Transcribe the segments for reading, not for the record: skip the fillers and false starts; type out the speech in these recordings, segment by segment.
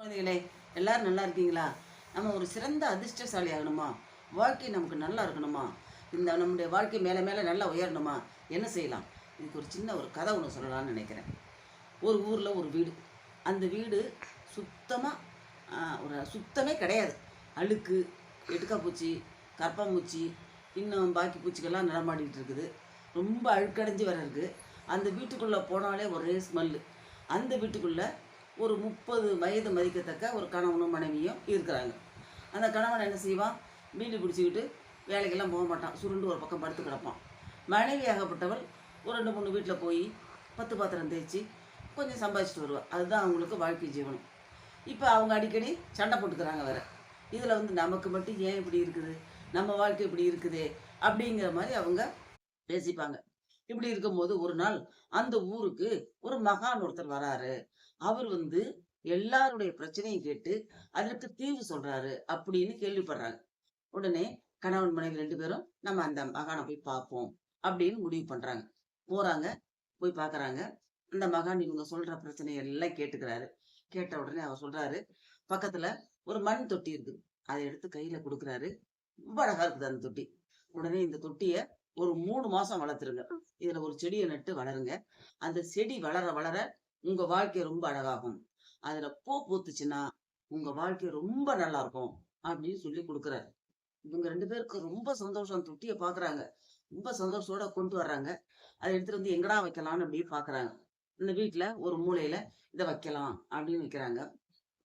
குழந்தைகளே, எல்லாரும் நல்லா இருக்கீங்களா? நம்ம ஒரு சிறந்த அதிர்ஷ்டசாலி ஆகணுமா? வாழ்க்கை நமக்கு நல்லா இருக்கணுமா? நம்முடைய வாழ்க்கை மேலே மேலே நல்லா உயரணுமா? என்ன செய்யலாம்? இதுக்கு ஒரு சின்ன ஒரு கதை ஒன்று சொல்லலாம்னு நினைக்கிறேன். ஒரு ஊரில் ஒரு வீடு. அந்த வீடு சுத்தமாக ஒரு சுத்தமே கிடையாது. அழுக்கு, எட்டுக்காப்பூச்சி, கரப்பான்பூச்சி, இன்னும் பாக்கி பூச்சிகள்லாம் நடமாடிட்டு இருக்குது. ரொம்ப அழுக்கடைஞ்சு வேற இருக்குது. அந்த வீட்டுக்குள்ளே போனாலே ஒரே ஸ்மெல்லு. அந்த வீட்டுக்குள்ளே ஒரு 30 வயது மதிக்கத்தக்க ஒரு கணவனும் மனைவியும் இருக்கிறாங்க. அந்த கணவன் என்ன செய்வான்? பீடி பிடிச்சிக்கிட்டு வேலைக்கெல்லாம் போக மாட்டான். சுருண்டு ஒரு பக்கம் படுத்து கிடப்பான். மனைவி ஆகப்பட்டவள் ஒரு 2 3 வீட்டில் போய் 10 பாத்திரம் தேய்ச்சி கொஞ்சம் சம்பாதிச்சிட்டு வருவாள். அதுதான் அவங்களுக்கு வாழ்க்கை ஜீவனம். இப்போ அவங்க அடிக்கடி சண்டை போட்டுக்கிறாங்க வேற. இதில் நமக்கு மட்டும் ஏன் இப்படி இருக்குது, நம்ம வாழ்க்கை இப்படி இருக்குதே அப்படிங்கிற மாதிரி அவங்க பேசிப்பாங்க. இப்படி இருக்கும்போது ஒரு நாள் அந்த ஊருக்கு ஒரு மகான் ஒருத்தர் வராரு. அவர் எல்லாருடைய பிரச்சனையும் கேட்டு அதற்கு தீர்வு சொல்றாரு அப்படின்னு கேள்விப்படுறாங்க. உடனே கணவன் மனைவி 2 பேரும் நம்ம அந்த மகானை போய் பார்ப்போம் அப்படின்னு முடிவு பண்றாங்க. போறாங்க, போய் பார்க்கறாங்க. அந்த மகான் இவங்க சொல்ற பிரச்சனை எல்லாம் கேட்டுக்கிறாரு. கேட்ட உடனே அவர் சொல்றாரு, பக்கத்துல ஒரு மண் தொட்டி இருக்குது. அதை எடுத்து கையில கொடுக்குறாரு. ரொம்ப அழகா இருக்குது அந்த தொட்டி. உடனே இந்த தொட்டிய ஒரு 3 மாசம் வளர்த்துருங்க. இதுல ஒரு செடியை நட்டு வளருங்க. அந்த செடி வளர வளர உங்க வாழ்க்கை ரொம்ப அழகாகும். அதுல பூ பூத்துச்சுன்னா உங்க வாழ்க்கை ரொம்ப நல்லா இருக்கும் அப்படின்னு சொல்லி கொடுக்குறாரு. இவங்க 2 பேருக்கு ரொம்ப சந்தோஷம். தொட்டியை பாக்குறாங்க. ரொம்ப சந்தோஷத்தோட கொண்டு வர்றாங்க. அதை எடுத்துட்டு எங்கடா வைக்கலாம்னு அப்படியே பாக்குறாங்க. இந்த வீட்டுல ஒரு மூலையில இதை வைக்கலாம் அப்படின்னு வைக்கிறாங்க.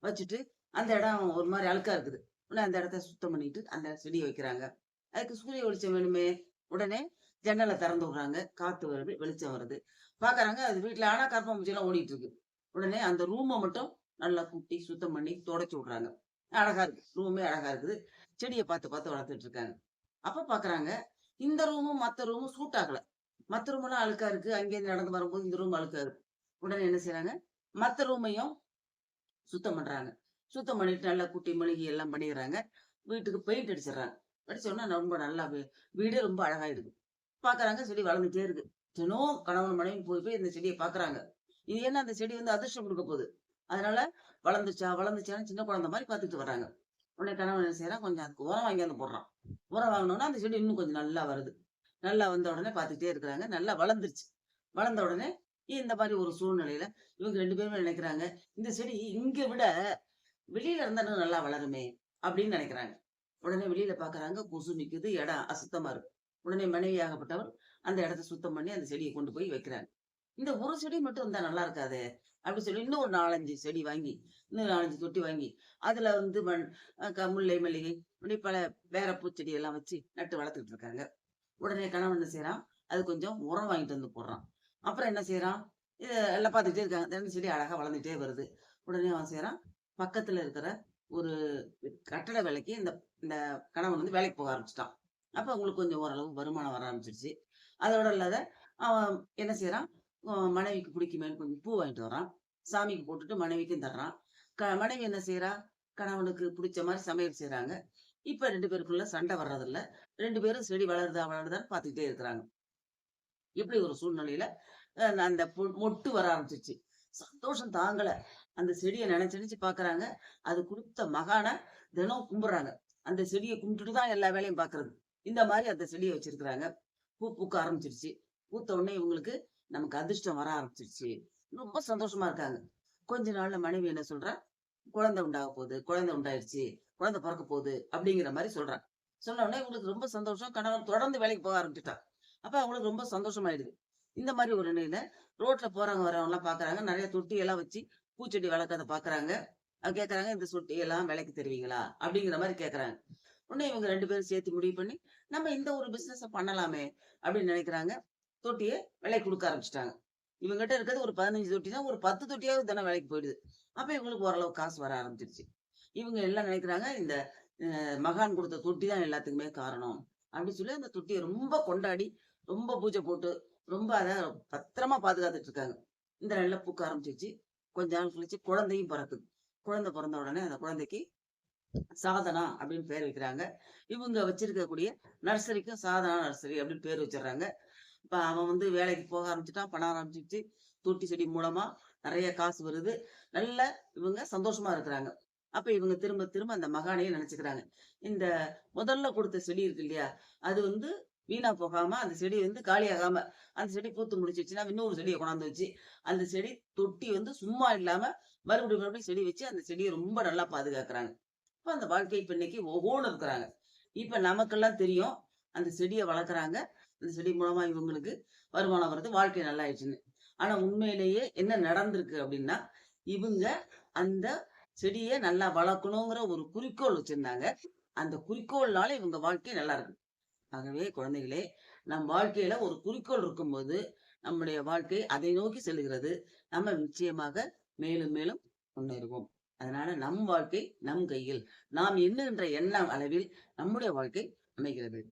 வச்சுட்டு அந்த இடம் ஒரு மாதிரி அழுக்கா இருக்குது. உடனே அந்த இடத்த சுத்தம் பண்ணிட்டு அந்த செடியை வைக்கிறாங்க. அதுக்கு சூரிய வெளிச்சம் வேணுமே. உடனே ஜன்னலை திறந்து விடுறாங்க. காத்து வருது, வெளிச்சம் வருது. பாக்குறாங்க அது வீட்டுல ஆனா கரப்பான்பூச்சி எல்லாம் ஓடிட்டு இருக்கு. உடனே அந்த ரூமை மட்டும் நல்லா கூட்டி சுத்தம் பண்ணி தொடச்சி விடுறாங்க. அழகா இருக்கு. ரூமே அழகா இருக்குது. செடியை பார்த்து பார்த்து வளர்த்துட்டு இருக்காங்க. அப்ப பாக்குறாங்க இந்த ரூமும் மத்த ரூமும் சூட் ஆகல. மத்த ரூம் எல்லாம் அழுக்கா இருக்கு. அங்கேயிருந்து நடந்து வரும்போது இந்த ரூம் அழுக்கா இருக்கு. உடனே என்ன செய்யறாங்க? மத்த ரூமையும் சுத்தம் பண்றாங்க. சுத்தம் பண்ணிட்டு நல்லா குட்டி மொழுகி எல்லாம் பண்ணிடுறாங்க. வீட்டுக்கு பெயிண்ட் அடிச்சிடுறாங்க. அடிச்சோன்னா ரொம்ப நல்லா வீடே ரொம்ப அழகாயிடுது. பாக்குறாங்க செடி வளர்ந்துட்டே இருக்கு. தினம் கணவன் மனைவி போய் போய் இந்த செடியை பாக்குறாங்க. இது என்ன அந்த செடி அதிர்ஷ்டம் கொடுக்க போகுது. அதனால வளர்ந்துச்சா வளர்ந்துச்சான்னு சின்ன குழந்தை மாதிரி பார்த்துட்டு வர்றாங்க. உடனே கணவன் என்ன செய்யறான்? கொஞ்சம் அதுக்கு உரம் வாங்கியாந்து போடுறான். உரம் வாங்கினோன்னா அந்த செடி இன்னும் கொஞ்சம் நல்லா வருது. நல்லா வந்த உடனே பார்த்துட்டே இருக்கிறாங்க. நல்லா வளர்ந்துருச்சு. வளர்ந்த உடனே இந்த மாதிரி ஒரு சூழ்நிலையில இவங்க 2 பேருமே நினைக்கிறாங்க, இந்த செடி இங்க விட வெளியில இருந்தா இன்னும் நல்லா வளருமே அப்படின்னு நினைக்கிறாங்க. உடனே வெளியில பாக்குறாங்க, கொசு நிக்குது, இடம் அசுத்தமா இருக்கு. உடனே மனைவியாகப்பட்டவர் அந்த இடத்த சுத்தம் பண்ணி அந்த செடியை கொண்டு போய் வைக்கிறாங்க. இந்த ஒரு செடி மட்டும் இருந்தா நல்லா இருக்காதே அப்படி சொல்லி இன்னும் ஒரு 4 5 செடி வாங்கி, இன்னும் 4 5 தொட்டி வாங்கி அதுல முல்லை மல்லிகை இப்படி பல வேற பூச்செடி எல்லாம் வச்சு நட்டு வளர்த்துட்டு இருக்காங்க. உடனே கணவன் என்ன செய்யறான்? அது கொஞ்சம் உரம் வாங்கிட்டு வந்து போடுறான். அப்புறம் என்ன செய்யறான்? இத எல்லாம் பார்த்துட்டே இருக்காங்க. இந்த செடி அழகா வளர்ந்துட்டே வருது. உடனே அவன் செய்யறான், பக்கத்துல இருக்கிற ஒரு கட்டட வேலைக்கு இந்த இந்த கணவன் வேலைக்கு போக ஆரம்பிச்சிட்டான். அப்ப அவங்களுக்கு கொஞ்சம் ஓரளவு வருமானம் வர ஆரம்பிச்சிருச்சு. அதோட இல்லாத அவன் என்ன செய்யறான்? மனைவிக்கு பிடிக்குமேன்னு கொஞ்சம் பூ வாங்கிட்டு வரான். சாமிக்கு போட்டுட்டு மனைவிக்கும் தர்றான். மனைவி என்ன செய்யறா? கணவனுக்கு பிடிச்ச மாதிரி சமையல் செய்யறாங்க. இப்ப 2 பேருக்குள்ள சண்டை வர்றதில்ல. 2 பேரும் செடி வளருதா வளருதான்னு பார்த்துக்கிட்டே இருக்கிறாங்க. இப்படி ஒரு சூழ்நிலையில அந்த மொட்டு வர ஆரம்பிச்சிருச்சு. சந்தோஷம் தாங்கல. அந்த செடியை நினைச்சு நினைச்சு பாக்குறாங்க. அது கொடுத்த மகான தினம் கும்பிடுறாங்க. அந்த செடியை கும்பிட்டுட்டு தான் எல்லா வேலையும் பாக்குறது. இந்த மாதிரி அந்த செடியை வச்சிருக்கிறாங்க. பூ பூக்க ஆரம்பிச்சிருச்சு. பூத்த உடனே இவங்களுக்கு நமக்கு அதிர்ஷ்டம் வர ஆரம்பிச்சிருச்சு. ரொம்ப சந்தோஷமா இருக்காங்க. கொஞ்ச நாள்ல மனைவி என்ன சொல்றா? குழந்தை உண்டாக போகுது, குழந்தை உண்டாயிருச்சு, குழந்தை பிறக்க போகுது அப்படிங்கிற மாதிரி சொல்றா. சொன்ன உடனே இவங்களுக்கு ரொம்ப சந்தோஷம். கணவன் தொடர்ந்து வேலைக்கு போக ஆரம்பிச்சுட்டான். அப்ப அவங்களுக்கு ரொம்ப சந்தோஷமாயிடுது. இந்த மாதிரி ஒரு நிலையில ரோட்ல போறவங்க வரவங்க எல்லாம் பாக்குறாங்க. நிறைய தொட்டி எல்லாம் வச்சு பூச்செடி வளர்க்கறத பாக்குறாங்க. கேக்குறாங்க, இந்த தொட்டி எல்லாம் விலைக்கு தருவீங்களா அப்படிங்கிற மாதிரி கேக்குறாங்க. உடனே இவங்க 2 பேரும் சேர்த்து முடிவு பண்ணி நம்ம இந்த ஒரு பிசினஸ் பண்ணலாமே அப்படின்னு நினைக்கிறாங்க. தொட்டியை விலை கொடுக்க ஆரம்பிச்சிட்டாங்க. இவங்ககிட்ட இருக்கிறது ஒரு 15 தொட்டி தான். ஒரு 10 தொட்டியாவது தினம் வேலைக்கு போயிடுது. அப்ப இவங்களுக்கு ஓரளவு காசு வர ஆரம்பிச்சிருச்சு. இவங்க எல்லாம் நினைக்கிறாங்க, இந்த மகான் கொடுத்த தொட்டி தான் எல்லாத்துக்குமே காரணம் அப்படின்னு சொல்லி அந்த தொட்டியை ரொம்ப கொண்டாடி, ரொம்ப பூஜை போட்டு, ரொம்ப அத பத்திரமா பாதுகாத்துட்டு இருக்காங்க. இந்த நாள்ல பூக்க ஆரம்பிச்சிருச்சு. கொஞ்ச நாள் கழிச்சு குழந்தையும் பிறக்குது. குழந்தை பிறந்த உடனே அந்த குழந்தைக்கு சாதனா அப்படின்னு பேர் வைக்கிறாங்க. இவங்க வச்சிருக்கக்கூடிய நர்சரிக்கும் சாதனா நர்சரி அப்படின்னு பேர் வச்சிடுறாங்க. இப்ப அவன் வேலைக்கு போக ஆரம்பிச்சுட்டான். பண்ண ஆரம்பிச்சிருச்சு. தொட்டி செடி மூலமா நிறைய காசு வருது. நல்ல இவங்க சந்தோஷமா இருக்கிறாங்க. அப்ப இவங்க திரும்ப திரும்ப அந்த மகானையே நினைச்சுக்கிறாங்க. இந்த முதல்ல கொடுத்த செடி இருக்கு இல்லையா? அது வந்து வீணா போகாம, அந்த செடி வந்து காலியாகாம, அந்த செடி பூத்து முடிச்சிருச்சுன்னா, இன்னொரு செடிய கொண்டாந்து வச்சு, அந்த செடி தொட்டி வந்து சும்மா இல்லாம மறுபடியும் மறுபடியும் செடி வச்சு, அந்த செடிய ரொம்ப நல்லா பாதுகாக்கிறாங்க. இப்ப அந்த வாழ்க்கை இப்ப இன்னைக்கு ஓஹோன்னு இருக்கிறாங்க. இப்ப நமக்கெல்லாம் தெரியும். அந்த செடிய வளர்க்குறாங்க. அந்த செடி மூலமா இவங்களுக்கு வருமானம் வருது. வாழ்க்கை நல்லாயிடுச்சுன்னு. ஆனா உண்மையிலேயே என்ன நடந்திருக்கு அப்டின்னா, இவங்க அந்த செடிய நல்லா வளர்க்கணுங்கிற ஒரு குறிக்கோள் வச்சிருந்தாங்க. அந்த குறிக்கோள்னால இவங்க வாழ்க்கை நல்லா இருக்கு. ஆகவே குழந்தைகளே, நம் வாழ்க்கையில ஒரு குறிக்கோள் இருக்கும்போது, நம்முடைய வாழ்க்கை அதை நோக்கி செல்லுகிறது. நம்ம நிச்சயமாக மேலும் மேலும் முன்னேறுவோம். அதனால நம் வாழ்க்கை நம் கையில். நாம் எண்ணுகின்ற எண்ணம் அளவில் நம்முடைய வாழ்க்கை அமைகிறது.